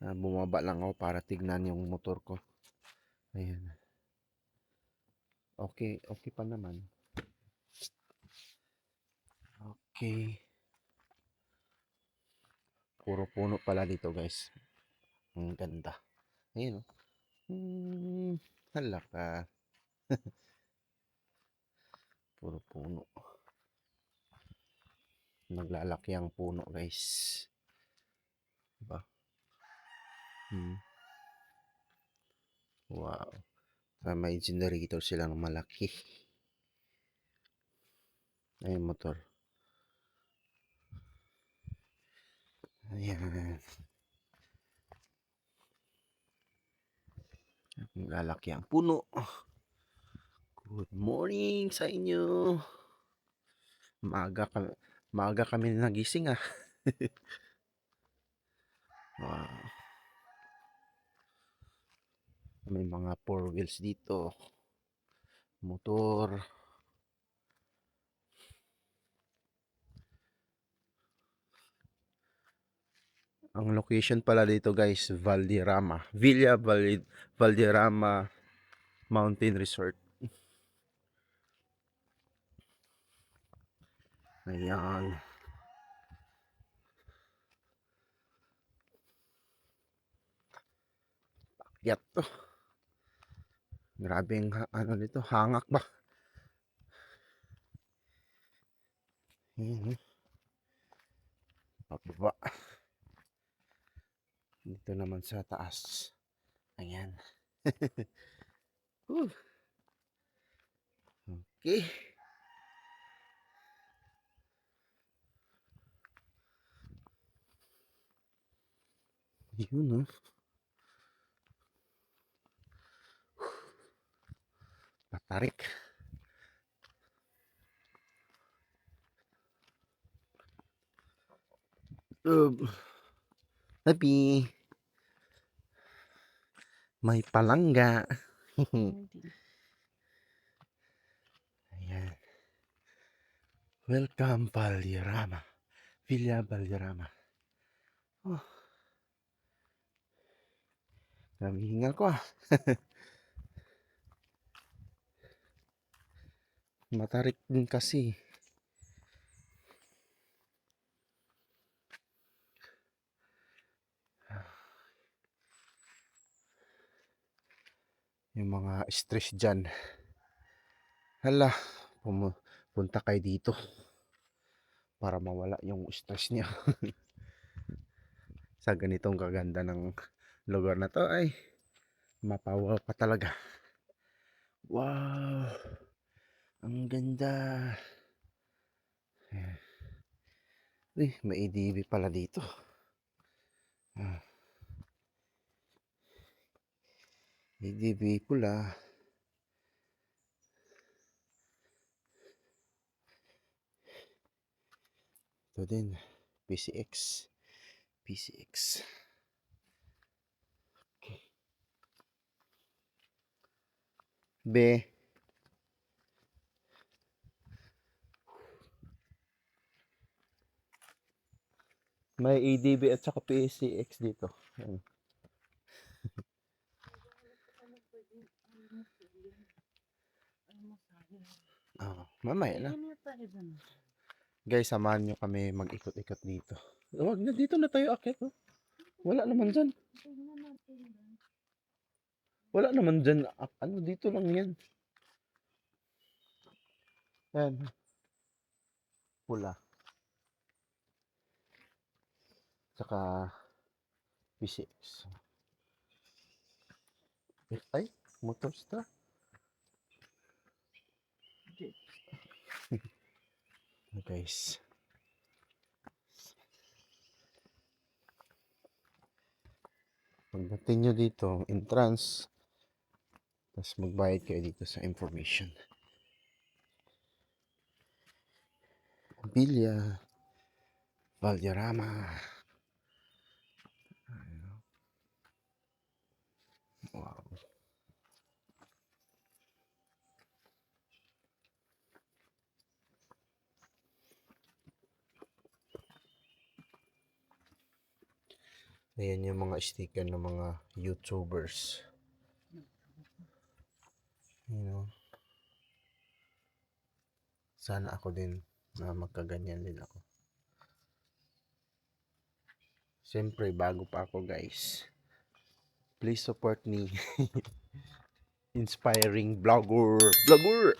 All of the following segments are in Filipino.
Bumaba lang ako para tignan yung motor ko. Ayan. Okay, okay pa naman. Okay. Puro puno pala dito, guys. Ang ganda. Ayan, oh. Hala ka. Puro puno. Naglalaki ang puno, guys. Diba? Wow. May generator silang malaki. Ayan, motor. Ayan. Naglalaki ang puno. Good morning sa inyo. Maaga kami nagising, ah. Wow. May mga 4 wheels dito. Motor. Ang location pala dito, guys, Valderrama. Valderrama Mountain Resort. Ayan. Pakyat to. Grabe yung ano dito, hangak ba? Ayan. Pababa. Dito naman sa taas. Ayan. Okay. Yun, oh. Patarik. Tapi may palangga. Ayan. Welcome Valderrama. Villa Valderrama. Oh. Grabe hingal ko, ah. Matarik din kasi. Yung mga stress dyan. Hala, punta kayo dito para mawala yung stress niya. Sa ganitong kaganda ng lugar na to ay mapawaw pa talaga. Wow, ang ganda. May ADV pala dito. ADV pula. Ito din, PCX. Okay. Be. May ADB at saka PCX dito. Ayan. Mamaya na. Guys, samahan nyo kami mag-ikot-ikot dito. Huwag na, dito na tayo akit. Oh. Wala naman dyan. Wala naman dyan. Ano, dito lang yan. Yan. Pula. Saka PCX. Ay, Motorstar. Guys. Pagdating nyo dito, entrance. Tapos magbayad kayo dito sa information. Villa Valderrama. Wow. Ayan yung mga sticker ng mga YouTubers. You know, sana ako din na magkaganyan din ako. Siyempre, bago pa ako guys. Please support me. Inspiring vlogger. Vlogger!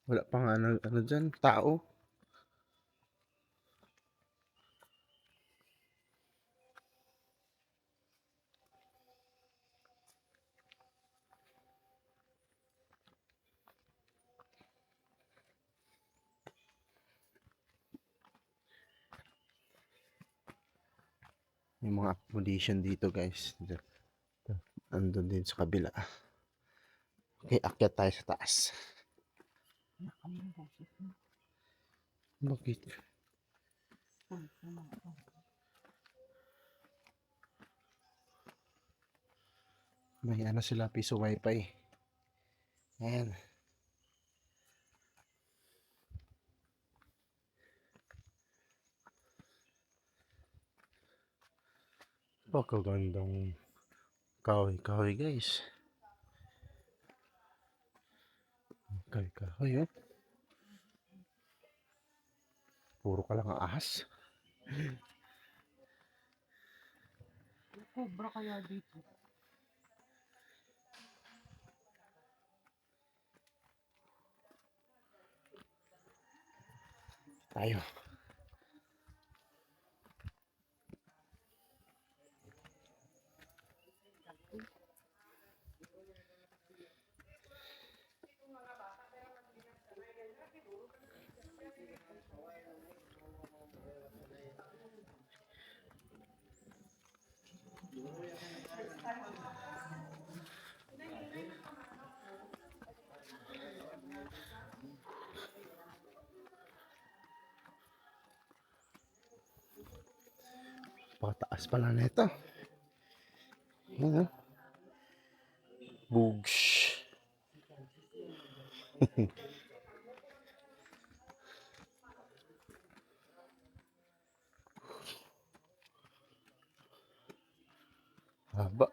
Wala pang ano dyan, tao. Yung mga accommodation dito guys. Andun din sa kabila. Okay, akyat tayo sa taas. Bakit? May ano sila, piso wifi. Ayan. Pagkagandang kahoy-kahoy guys. Kahoy-kahoy oh. Puro ka lang ahas. Cobra kaya dito. Tayo. Pataas pala nito. Ayan oh. Bugs. Haba.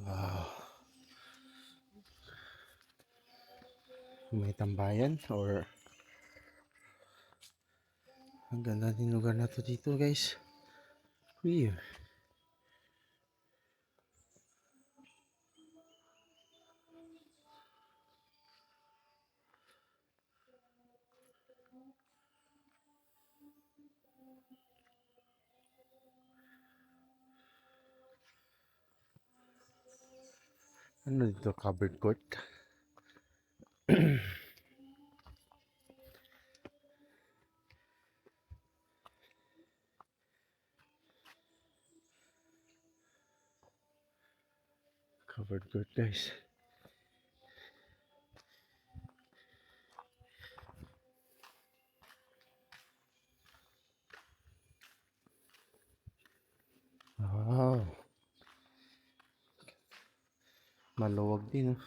Wow. May tambayan or ang ganda din lugar na to dito guys. Uy. Ano dito? Covered court? Covered court guys. Wow. Maluwag din oh.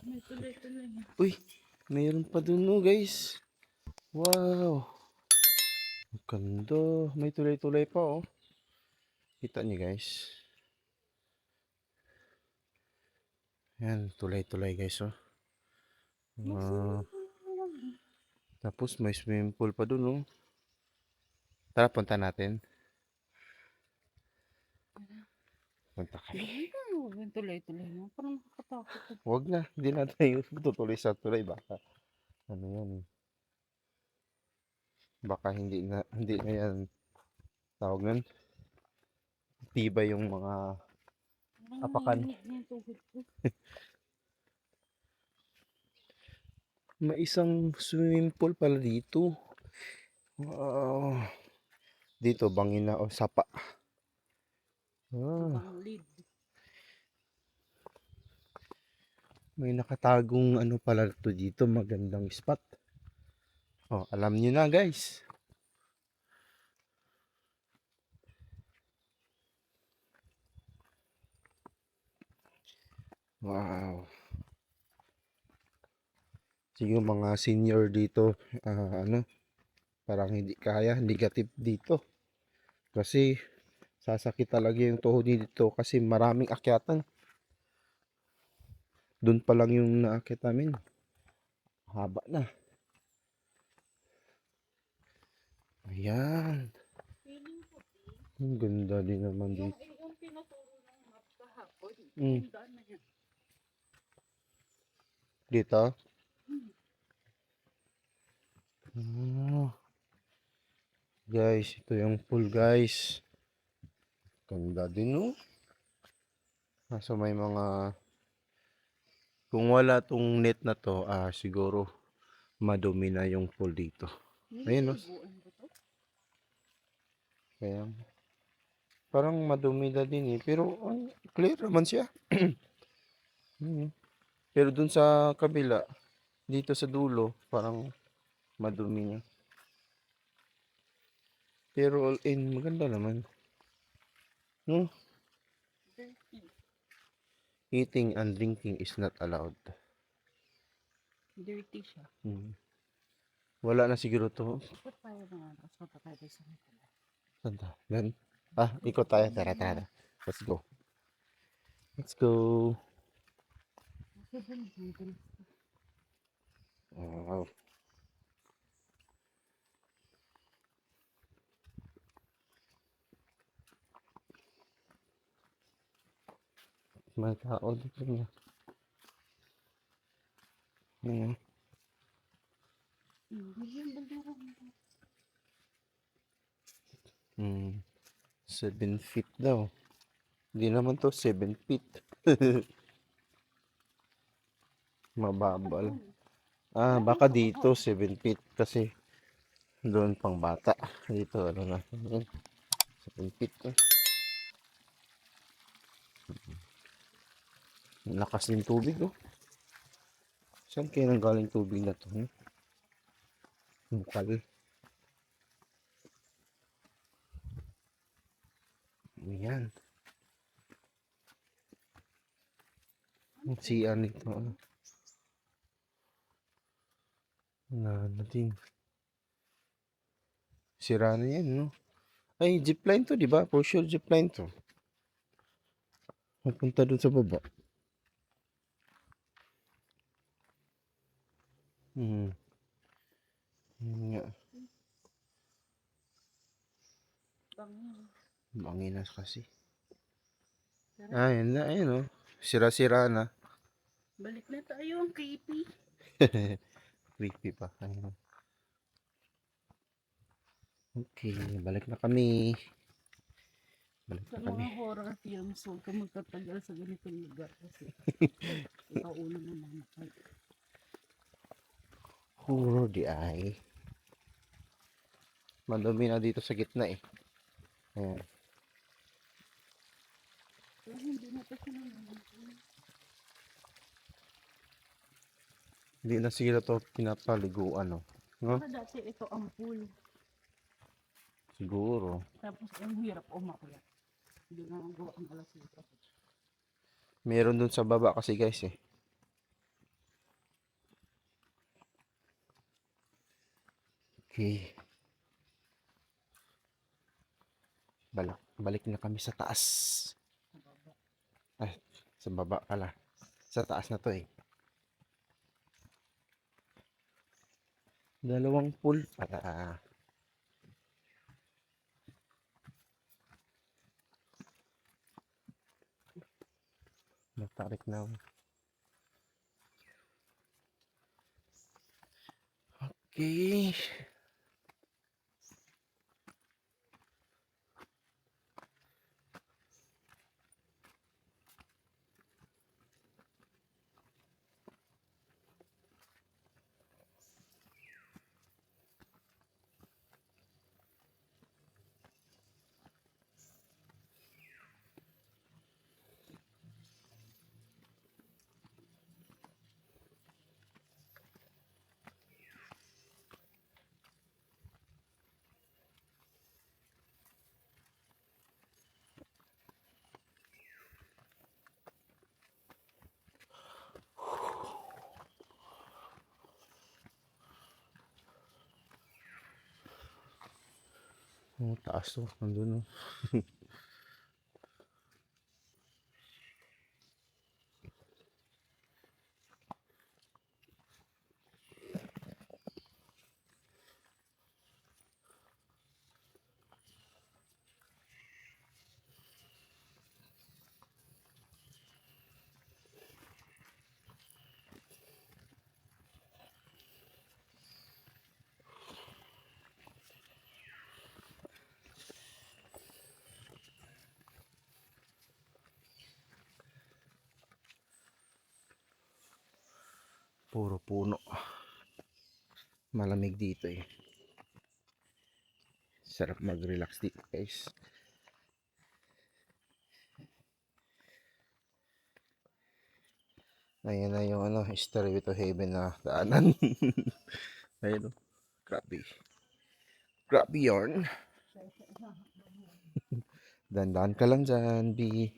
May tuloy-tuloy. Uy, mayroon pa dun oh guys. Wow. Ang ganda. May tulay-tulay pa oh. Kita niyo guys. Yan, tulay-tulay guys oh. Tapos may swimming pool pa dun oh. Tara, punta natin. Punta kami. Yung tuloy-tuloy mo. Parang nakakatakot. Huwag na, hindi na tayo tutuloy sa tulay baka. Ano yan? Baka hindi na yan tawag nun. Tibay yung mga apakan. May isang swimming pool pala dito. Wow. Dito, bangin na o sapa. Ah, Ibang lead. may nakatagong ano pala to dito. Magandang spot. Oh, alam niyo na guys. Wow. Siguro mga senior dito, ano, parang hindi kaya, negative dito. Kasi sasakit talaga yung tuhod niyo dito kasi maraming akyatan. Doon pa lang yung naakyat namin. Haba na. Ayan. Feeling ko, Ang ganda din naman dito. yung tinuturo ng map kahapon, Mm. yung daan na yan. Dito. Hmm. Ah, guys, ito yung pool guys. Ganda din no. Kaso may mga, kung wala tong net na to, siguro madumi na yung pool dito. Ayun no. Nililiguan ba to? Kaya parang madumi na din eh. Pero clear naman siya. Mm. Pero dun sa kabila, dito sa dulo, parang madumi niya. Pero all in, maganda naman. No? Dirty. Eating and drinking is not allowed. Dirty siya. Mm. Wala na siguro to. Ikot tayo mga tapos punta tayo sa mga. Santa. Gan. Ikot tayo. Tara, tara. Let's go. Let's go. Wow. May tao dito na. Ayan. Hmm. 7 feet daw. Hindi naman to 7 feet. Mababal. Baka dito 7 feet kasi doon pang bata. Dito ano na. 7 feet. Lakas ng tubig oh. Saan kaya nanggaling tubig na to? Bukal. Ayan. Ang CR nito. Natin. Sira na yan, no? Ay, zipline to, di ba? For sure, zipline to. Mapunta dun sa baba. Hmm. Yun nga. Bangin. Banginas kasi. Tara, Yan na, ayun, oh. Sira-sira na. balik na tayo ang creepy. Creepy pa. Ayun. Okay, balik na kami. Balik Sa na kami. mga horror films, huwag ka magtatagal sa ganitong lugar kasi ikaw ulo na naman. Horror di ay. Madumi na dito sa gitna eh. Ayan. Pero hindi na kasi naman. Hindi na sila to pinapaliguan, no? No? Baka dati ito ang pool. Siguro. Tapos ang hirap umakyat. Hindi na ang gawa ang alas ito. Meron dun sa baba kasi guys eh. Okay. Balik na kami sa taas. Ay, sa baba pala. Sa taas na to eh. Dalawang pool para matarik na. Okay. Oh, taas to. Nandun oh. Puro puno. Malamig dito eh. Sarap mag-relax dito guys. Ayan na yung ano, Stairway to Heaven na daanan. Ayun oh. Grabe. Grabe yarn. Dandan ka lang dyan, B.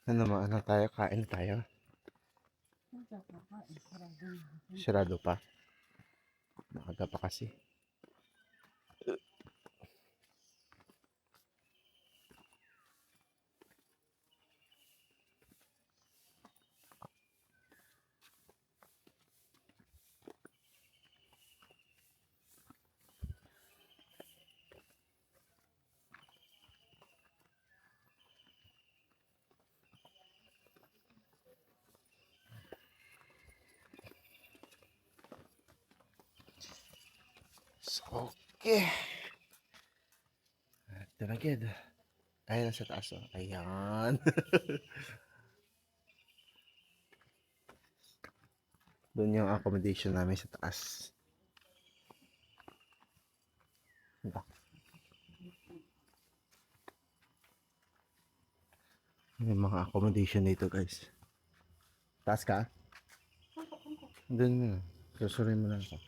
Ano ma, ano tayo? Kain tayo? Sarado pa? Maaga pa kasi. So, okay. Ito na agad. Ayan sa taas oh. Ayan. Doon yung accommodation namin sa taas. Diba? May mga accommodation dito guys. Taas ka? Doon mo na. Susurin mo na ako.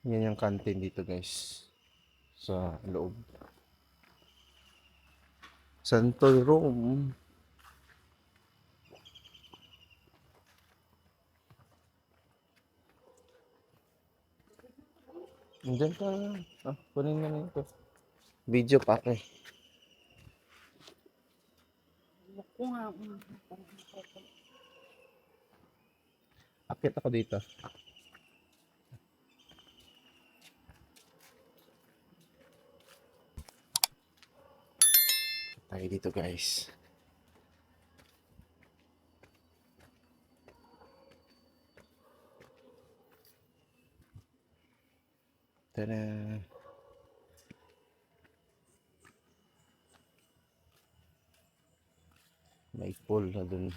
Yan yung canteen dito guys. Sa loob. Santoy room. Diyan ka. Ah, kunin mo na ito. Video pa eh. Ako nga. Akit ako dito. Tayo dito guys. Tada. May pool na dun.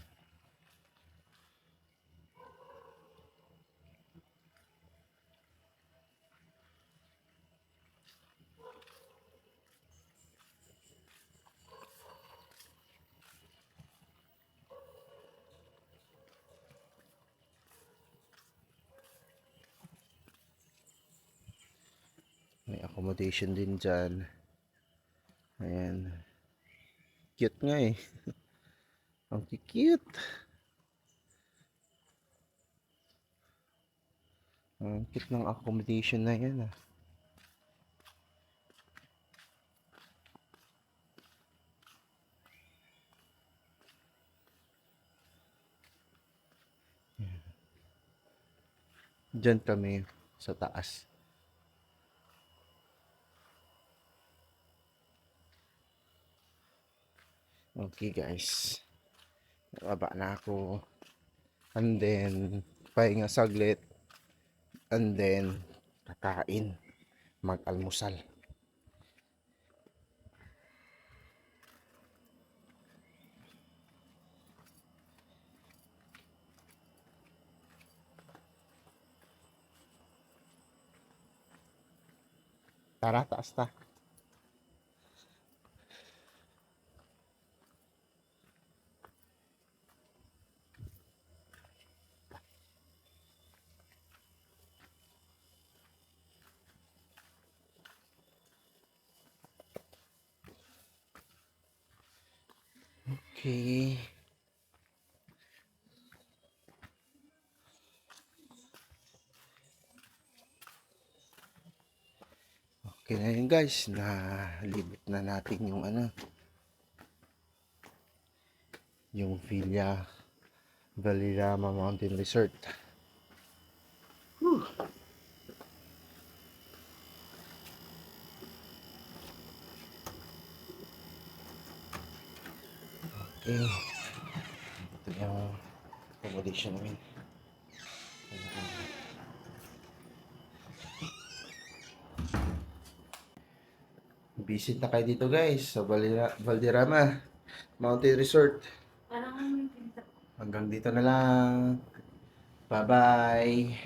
May accommodation din dyan. Ayan. Cute nga eh. Ang cute. Ang cute ng accommodation na yan ah. Diyan kami sa taas. Okay guys. Baba na ako. and then pahinga saglit, and then kakain, mag-almusal. Tara, taas ta. Okay. Okay na yun guys, nalibot na natin yung yung Villa Valderrama Mountain Resort. Whew. Okay, ito yung accommodation namin. Visit na kayo dito guys sa Valderrama Mountain Resort. Parang Hanggang dito na lang. Bye-bye.